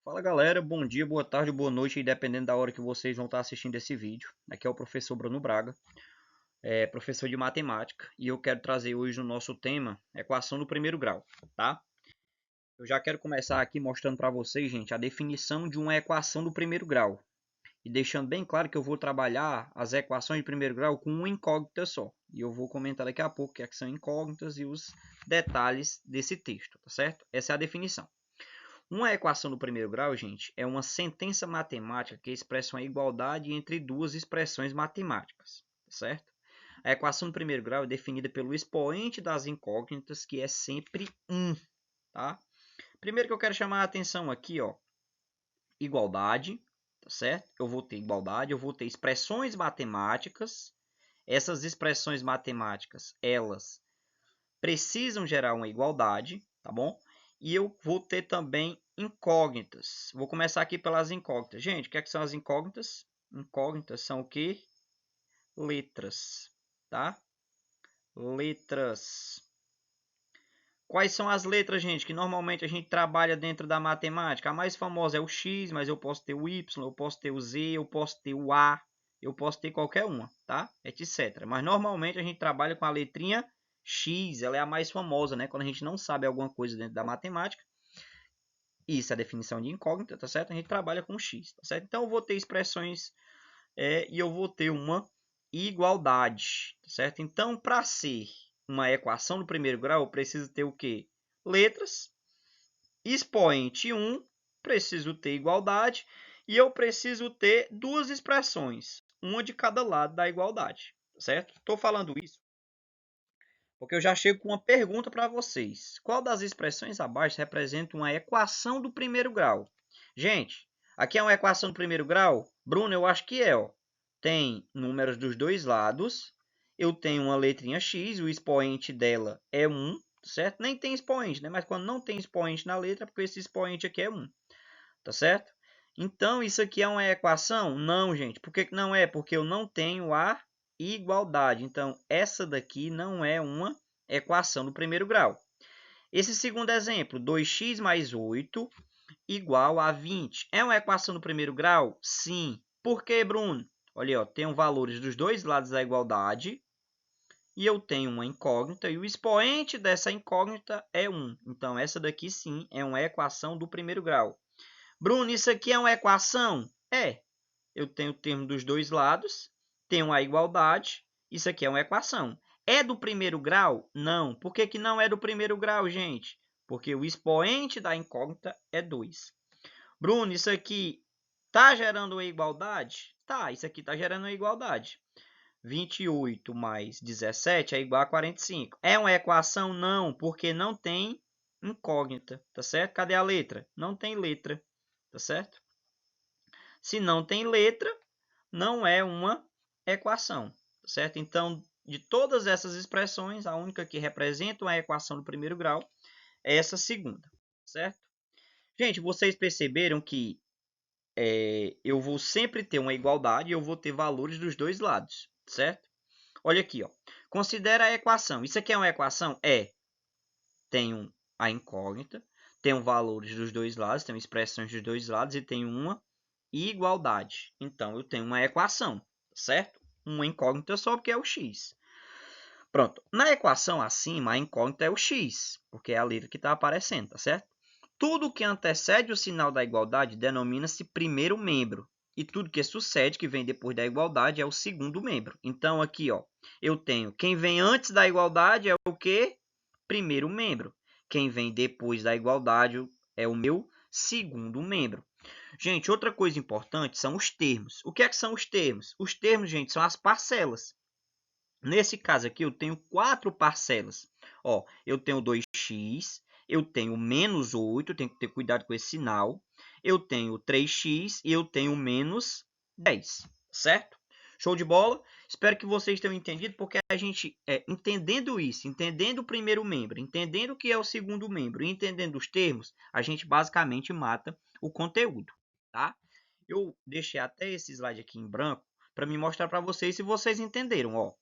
Fala galera, bom dia, boa tarde, boa noite, dependendo da hora que vocês vão estar assistindo esse vídeo. Aqui é o professor Bruno Braga, professor de matemática, e eu quero trazer hoje o nosso tema, equação do primeiro grau, tá? Eu já quero começar aqui mostrando para vocês, gente, a definição de uma equação do primeiro grau. E deixando bem claro que eu vou trabalhar as equações de primeiro grau com uma incógnita só. E eu vou comentar daqui a pouco o que é que são incógnitas e os detalhes desse texto, tá certo? Essa é a definição. Uma equação do primeiro grau, gente, é uma sentença matemática que expressa uma igualdade entre duas expressões matemáticas, certo? A equação do primeiro grau é definida pelo expoente das incógnitas, que é sempre 1, tá? Primeiro que eu quero chamar a atenção aqui, ó, igualdade, tá certo? Eu vou ter igualdade, eu vou ter expressões matemáticas. Essas expressões matemáticas, elas precisam gerar uma igualdade, tá bom? E eu vou ter também incógnitas. Vou começar aqui pelas incógnitas. Gente, o que é que são as incógnitas? Incógnitas são o quê? Letras, tá? Letras. Quais são as letras, gente, que normalmente a gente trabalha dentro da matemática? A mais famosa é o X, mas eu posso ter o Y, eu posso ter o Z, eu posso ter o A, eu posso ter qualquer uma, tá? Etc. Mas normalmente a gente trabalha com a letrinha X, ela é a mais famosa, né? Quando a gente não sabe alguma coisa dentro da matemática, isso é a definição de incógnita, tá certo? A gente trabalha com X, tá certo? Então eu vou ter expressões e eu vou ter uma igualdade, tá certo? Então, para ser uma equação do primeiro grau, eu preciso ter o quê? Letras, expoente 1, preciso ter igualdade, e eu preciso ter duas expressões, uma de cada lado da igualdade, tá certo? Estou falando isso porque eu já chego com uma pergunta para vocês. Qual das expressões abaixo representa uma equação do primeiro grau? Gente, aqui é uma equação do primeiro grau? Bruno, eu acho que é. Ó. Tem números dos dois lados. Eu tenho uma letrinha x, o expoente dela é 1, certo? Nem tem expoente, né? Mas quando não tem expoente na letra, é porque esse expoente aqui é 1, tá certo? Então, isso aqui é uma equação? Não, gente. Por que não é? Porque eu não tenho a igualdade. Então, essa daqui não é uma equação do primeiro grau. Esse segundo exemplo, 2x mais 8 igual a 20. É uma equação do primeiro grau? Sim. Por quê, Bruno? Olha, ó, tenho valores dos dois lados da igualdade e eu tenho uma incógnita e o expoente dessa incógnita é 1. Então, essa daqui sim é uma equação do primeiro grau. Bruno, isso aqui é uma equação? É. Eu tenho o termo dos dois lados, tenho a igualdade, isso aqui é uma equação. É do primeiro grau? Não. Por que que não é do primeiro grau, gente? Porque o expoente da incógnita é 2. Bruno, isso aqui está gerando uma igualdade? Tá, isso aqui está gerando uma igualdade. 28 mais 17 é igual a 45. É uma equação? Não, porque não tem incógnita, tá certo? Cadê a letra? Não tem letra, tá certo? Se não tem letra, não é uma equação, certo? Então, de todas essas expressões, a única que representa uma equação do primeiro grau é essa segunda, certo? Gente, vocês perceberam que eu vou sempre ter uma igualdade e eu vou ter valores dos dois lados, certo? Olha aqui, ó. Considera a equação. Isso aqui é uma equação? É. Tenho a incógnita, tenho valores dos dois lados, tenho expressões dos dois lados e tenho uma igualdade. Então, eu tenho uma equação, certo? Uma incógnita só porque é o x. Pronto. Na equação acima, a incógnita é o x, porque é a letra que está aparecendo, tá certo? Tudo que antecede o sinal da igualdade denomina-se primeiro membro. E tudo que sucede, que vem depois da igualdade, é o segundo membro. Então, aqui, ó, eu tenho quem vem antes da igualdade é o quê? Primeiro membro. Quem vem depois da igualdade é o meu segundo membro. Gente, outra coisa importante são os termos. O que é que são os termos? Os termos, gente, são as parcelas. Nesse caso aqui, eu tenho 4 parcelas. Ó, eu tenho 2x, eu tenho menos 8, tenho que ter cuidado com esse sinal. Eu tenho 3x e eu tenho menos 10, certo? Show de bola? Espero que vocês tenham entendido, porque a gente, entendendo isso, entendendo o primeiro membro, entendendo o que é o segundo membro e entendendo os termos, a gente basicamente mata o conteúdo, tá? Eu deixei até esse slide aqui em branco para me mostrar para vocês se vocês entenderam, ó.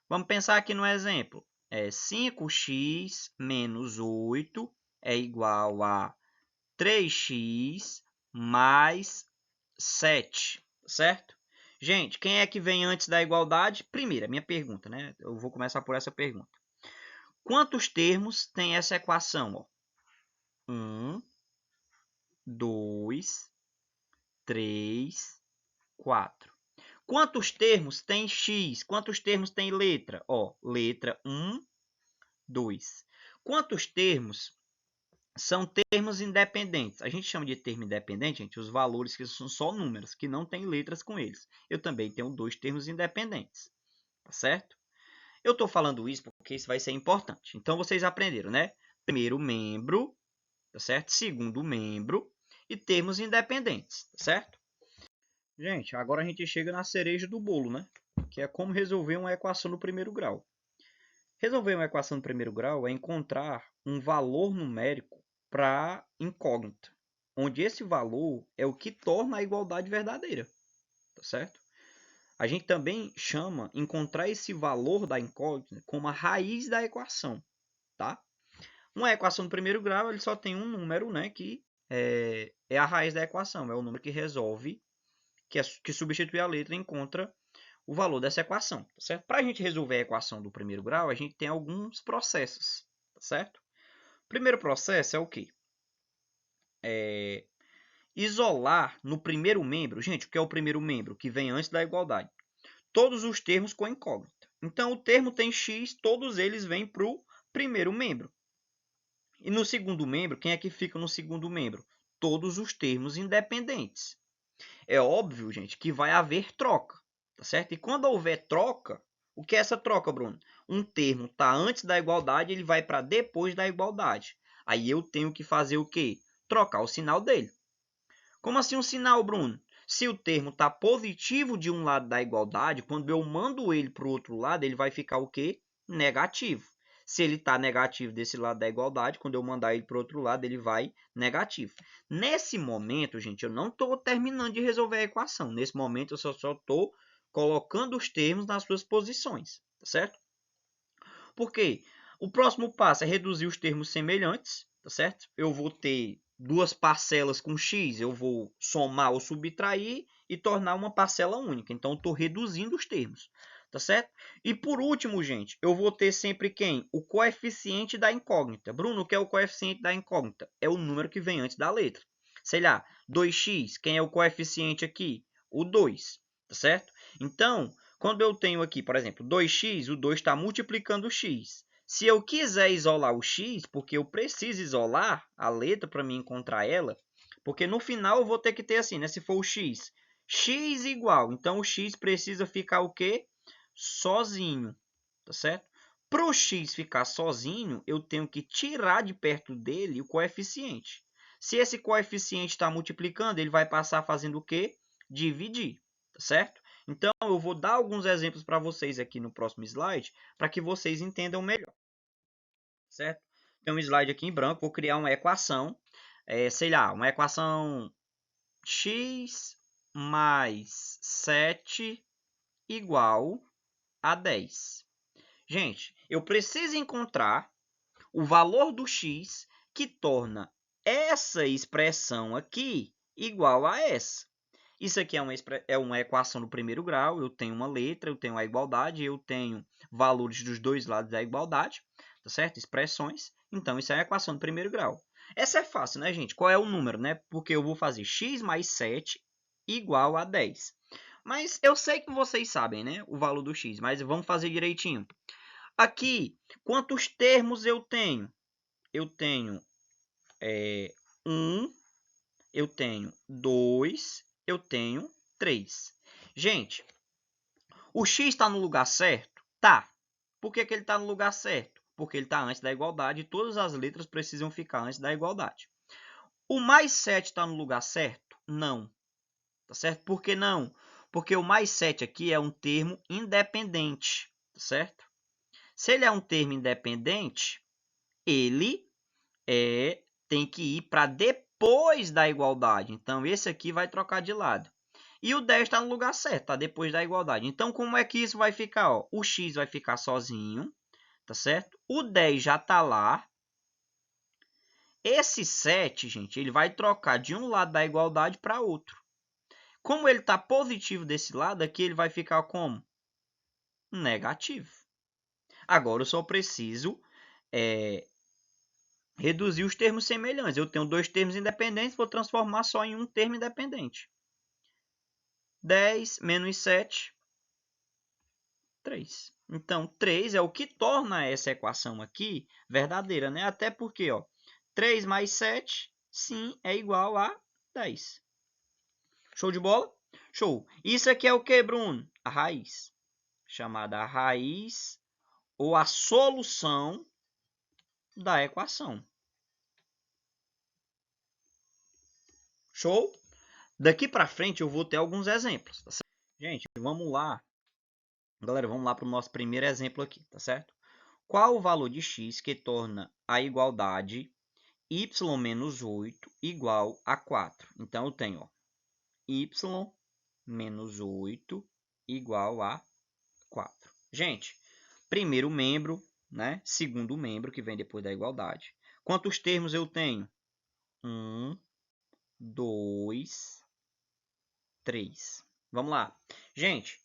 Vamos pensar aqui no exemplo. 5x menos 8 é igual a 3x mais 7, certo? Gente, quem é que vem antes da igualdade? Primeiro, a minha pergunta, né? Eu vou começar por essa pergunta. Quantos termos tem essa equação? 1, 2, 3, 4. Quantos termos tem x? Quantos termos tem letra? Letra 1, 2. Quantos termos são termos independentes? A gente chama de termo independente, gente, os valores que são só números, que não tem letras com eles. Eu também tenho 2 termos independentes, tá certo? Eu estou falando isso porque isso vai ser importante. Então, vocês aprenderam, né? Primeiro membro, tá certo? Segundo membro e termos independentes, tá certo? Gente, agora a gente chega na cereja do bolo, né? Que é como resolver uma equação no primeiro grau. Resolver uma equação no primeiro grau é encontrar um valor numérico para incógnita, onde esse valor é o que torna a igualdade verdadeira, tá certo? A gente também chama encontrar esse valor da incógnita como a raiz da equação, tá? Uma equação do primeiro grau ele só tem um número, né, que é a raiz da equação, é o número que resolve, que substitui a letra e encontra o valor dessa equação, tá certo? Para a gente resolver a equação do primeiro grau, a gente tem alguns processos, tá certo? O primeiro processo é o quê? Isolar no primeiro membro. Gente, o que é o primeiro membro? Que vem antes da igualdade. Todos os termos com incógnita. Então, o termo tem x, todos eles vêm para o primeiro membro. E no segundo membro, quem é que fica no segundo membro? Todos os termos independentes. É óbvio, gente, que vai haver troca, tá certo? E quando houver troca, o que é essa troca, Bruno? Um termo está antes da igualdade, ele vai para depois da igualdade. Aí eu tenho que fazer o quê? Trocar o sinal dele. Como assim um sinal, Bruno? Se o termo está positivo de um lado da igualdade, quando eu mando ele para o outro lado, ele vai ficar o quê? Negativo. Se ele está negativo desse lado da igualdade, quando eu mandar ele para o outro lado, ele vai negativo. Nesse momento, gente, eu não estou terminando de resolver a equação. Nesse momento, eu só estou colocando os termos nas suas posições, tá certo? Por quê? O próximo passo é reduzir os termos semelhantes, tá certo? Eu vou ter duas parcelas com x, eu vou somar ou subtrair e tornar uma parcela única. Então, eu estou reduzindo os termos, tá certo? E por último, gente, eu vou ter sempre quem? O coeficiente da incógnita. Bruno, o que é o coeficiente da incógnita? É o número que vem antes da letra. Sei lá, 2x, quem é o coeficiente aqui? O 2, tá certo? Então, quando eu tenho aqui, por exemplo, 2x, o 2 está multiplicando o x. Se eu quiser isolar o x, porque eu preciso isolar a letra para me encontrar ela, porque no final eu vou ter que ter assim, né? Se for o x, x igual, então o x precisa ficar o quê? Sozinho, tá certo? Para o x ficar sozinho, eu tenho que tirar de perto dele o coeficiente. Se esse coeficiente está multiplicando, ele vai passar fazendo o quê? Dividir, tá certo? Então, eu vou dar alguns exemplos para vocês aqui no próximo slide, para que vocês entendam melhor, certo? Tem um slide aqui em branco, vou criar uma equação, sei lá, uma equação x mais 7 igual a 10. Gente, eu preciso encontrar o valor do x que torna essa expressão aqui igual a essa. Isso aqui é uma equação do primeiro grau, eu tenho uma letra, eu tenho a igualdade, eu tenho valores dos dois lados da igualdade, tá certo? Expressões. Então, isso é a equação do primeiro grau. Essa é fácil, né, gente? Qual é o número, né? Porque eu vou fazer x mais 7 igual a 10. Mas eu sei que vocês sabem, né, o valor do x, mas vamos fazer direitinho. Aqui, quantos termos eu tenho? Eu tenho 1, eu tenho 2, eu tenho 3. Gente, o x está no lugar certo? Tá. Por que ele está no lugar certo? Porque ele está antes da igualdade e todas as letras precisam ficar antes da igualdade. O mais 7 está no lugar certo? Não. Tá certo? Por que não? Porque o mais 7 aqui é um termo independente, tá certo? Se ele é um termo independente, ele tem que ir para depois da igualdade. Então, esse aqui vai trocar de lado. E o 10 está no lugar certo, está depois da igualdade. Então, como é que isso vai ficar? Ó? O x vai ficar sozinho, tá certo? O 10 já está lá. Esse 7, gente, ele vai trocar de um lado da igualdade para outro. Como ele está positivo desse lado, aqui ele vai ficar como? Negativo. Agora, eu só preciso reduzir os termos semelhantes. Eu tenho dois termos independentes, vou transformar só em um termo independente. 10 menos 7, 3. Então, 3 é o que torna essa equação aqui verdadeira, né? Até porque, ó, 3 mais 7, sim, é igual a 10. Show de bola? Show. Isso aqui é o que, Bruno? A raiz. Chamada a raiz ou a solução da equação. Show? Daqui para frente eu vou ter alguns exemplos. Tá certo? Gente, vamos lá. Galera, vamos lá para o nosso primeiro exemplo aqui, tá certo? Qual o valor de x que torna a igualdade y menos 8 igual a 4? Então, eu tenho ó, y menos 8 igual a 4. Gente, primeiro membro, né? Segundo membro, que vem depois da igualdade. Quantos termos eu tenho? 1, 2, 3. Vamos lá. Gente,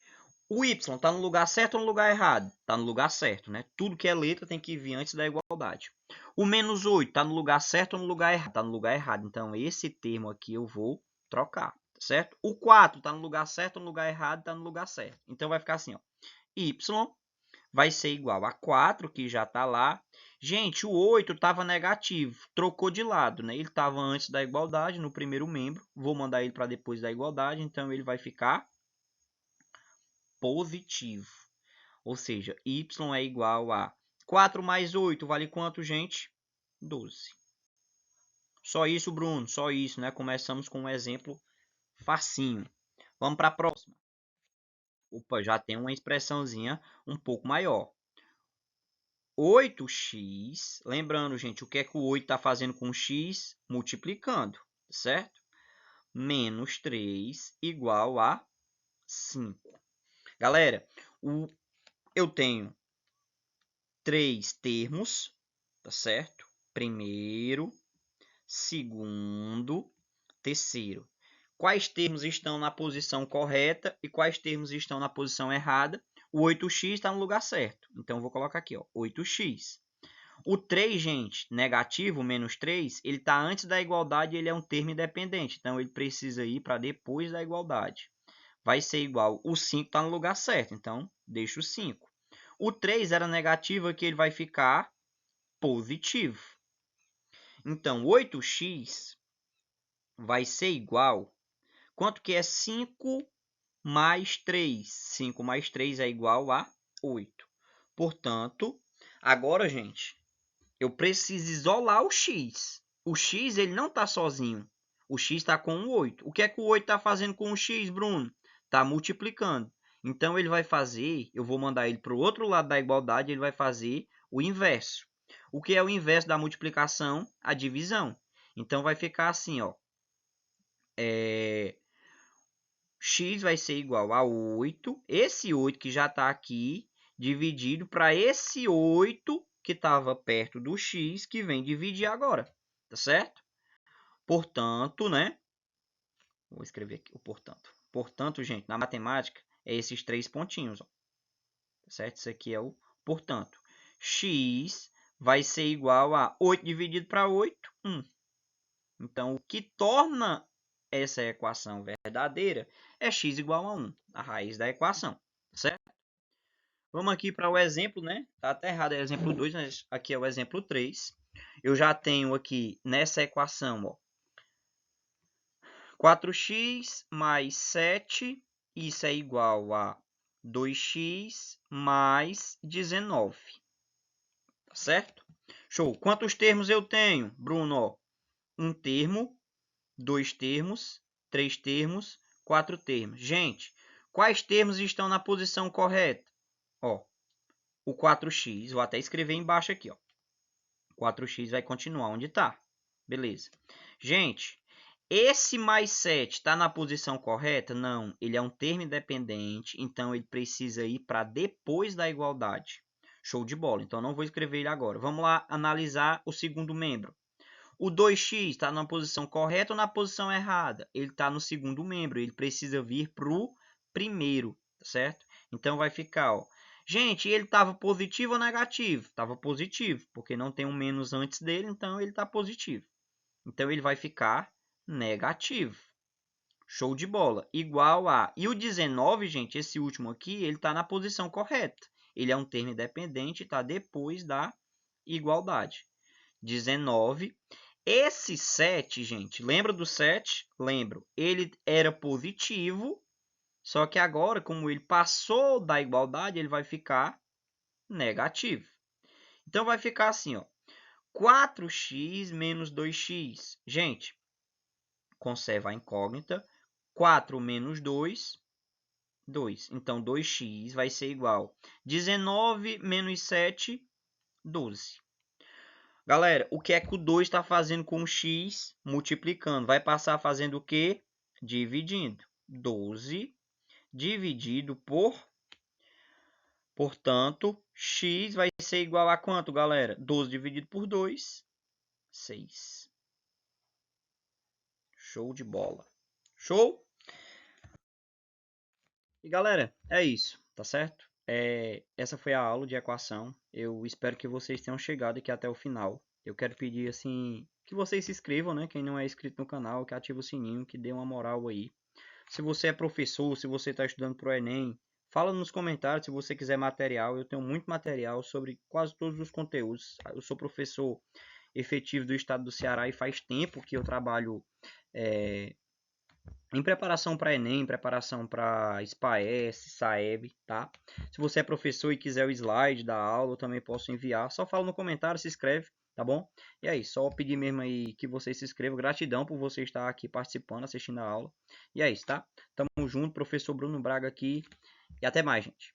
o y está no lugar certo ou no lugar errado? Está no lugar certo, né? Tudo que é letra tem que vir antes da igualdade. O menos 8 está no lugar certo ou no lugar errado? Está no lugar errado. Então, esse termo aqui eu vou trocar, certo? O 4 está no lugar certo ou no lugar errado? Está no lugar certo. Então, vai ficar assim, ó. Y vai ser igual a 4, que já está lá. Gente, o 8 estava negativo, trocou de lado, né? Ele estava antes da igualdade, no primeiro membro. Vou mandar ele para depois da igualdade, então ele vai ficar positivo. Ou seja, y é igual a 4 mais 8 vale quanto, gente? 12. Só isso, Bruno, só isso, né? Começamos com um exemplo facinho. Vamos para a próxima. Opa, já tem uma expressãozinha um pouco maior. 8x, lembrando, gente, o que é que o 8 está fazendo com o x? Multiplicando, certo? Menos 3 igual a 5. Galera, eu tenho 3 termos, tá certo? Primeiro, segundo, terceiro. Quais termos estão na posição correta e quais termos estão na posição errada? O 8x está no lugar certo. Então, eu vou colocar aqui, ó, 8x. O 3, gente, negativo, menos 3, ele está antes da igualdade e ele é um termo independente. Então, ele precisa ir para depois da igualdade. Vai ser igual, o 5 está no lugar certo, então deixa o 5. O 3 era negativo, aqui ele vai ficar positivo. Então, 8x vai ser igual, quanto que é 5 mais 3? 5 mais 3 é igual a 8. Portanto, agora, gente, eu preciso isolar o x. O x ele não está sozinho. O x está com o 8. O que é que o 8 está fazendo com o x, Bruno? Está multiplicando. Então, ele vai fazer, eu vou mandar ele para o outro lado da igualdade, ele vai fazer o inverso. O que é o inverso da multiplicação? A divisão. Então, vai ficar assim, ó. X vai ser igual a 8. Esse 8 que já está aqui, dividido para esse 8 que estava perto do x, que vem dividir agora. Tá certo? Portanto, né? Vou escrever aqui o portanto. Portanto, gente, na matemática, é esses 3 pontinhos. Ó. Tá certo? Isso aqui é o portanto. X vai ser igual a 8 dividido para 8, 1. Então, o que torna essa equação verdadeira é x igual a 1, a raiz da equação. Certo? Vamos aqui para o exemplo, né? Tá até errado, é o exemplo 2, mas aqui é o exemplo 3. Eu já tenho aqui nessa equação, ó, 4x mais 7, isso é igual a 2x mais 19. Tá certo? Show. Quantos termos eu tenho, Bruno? Ó, um termo, 2 termos, 3 termos, 4 termos. Gente, quais termos estão na posição correta? Ó, o 4x, vou até escrever embaixo aqui, ó. 4x vai continuar onde está. Beleza. Gente, esse mais 7 está na posição correta? Não, ele é um termo independente, então ele precisa ir para depois da igualdade. Show de bola, então não vou escrever ele agora. Vamos lá analisar o segundo membro. O 2x está na posição correta ou na posição errada? Ele está no segundo membro, ele precisa vir para o primeiro, certo? Então vai ficar, ó. Gente, ele estava positivo ou negativo? Estava positivo, porque não tem um menos antes dele, então ele está positivo. Então ele vai ficar negativo. Show de bola. Igual a... E o 19, gente, esse último aqui, ele está na posição correta. Ele é um termo independente, está depois da igualdade. 19. Esse 7, gente, lembra do 7? Lembro. Ele era positivo, só que agora, como ele passou da igualdade, ele vai ficar negativo. Então, vai ficar assim, ó. 4x menos 2x. Gente, conserva a incógnita. 4 menos 2, 2. Então, 2x vai ser igual a 19 menos 7, 12. Galera, o que é que o 2 está fazendo com o x? Multiplicando. Vai passar fazendo o quê? Dividindo. 12 dividido por... Portanto, x vai ser igual a quanto, galera? 12 dividido por 2, 6. Show de bola. Show? E galera, é isso, tá certo? Essa foi a aula de equação. Eu espero que vocês tenham chegado aqui até o final. Eu quero pedir assim que vocês se inscrevam, né? Quem não é inscrito no canal, que ative o sininho, que dê uma moral aí. Se você é professor, se você está estudando para o Enem, fala nos comentários se você quiser material. Eu tenho muito material sobre quase todos os conteúdos. Eu sou professor efetivo do estado do Ceará e faz tempo que eu trabalho em preparação para Enem, preparação para SPAES, SAEB, tá? Se você é professor e quiser o slide da aula, eu também posso enviar. Só fala no comentário, se inscreve, tá bom? E aí, só pedir mesmo aí que você se inscreva. Gratidão por você estar aqui participando, assistindo a aula. E é isso, tá? Tamo junto, professor Bruno Braga aqui. E até mais, gente.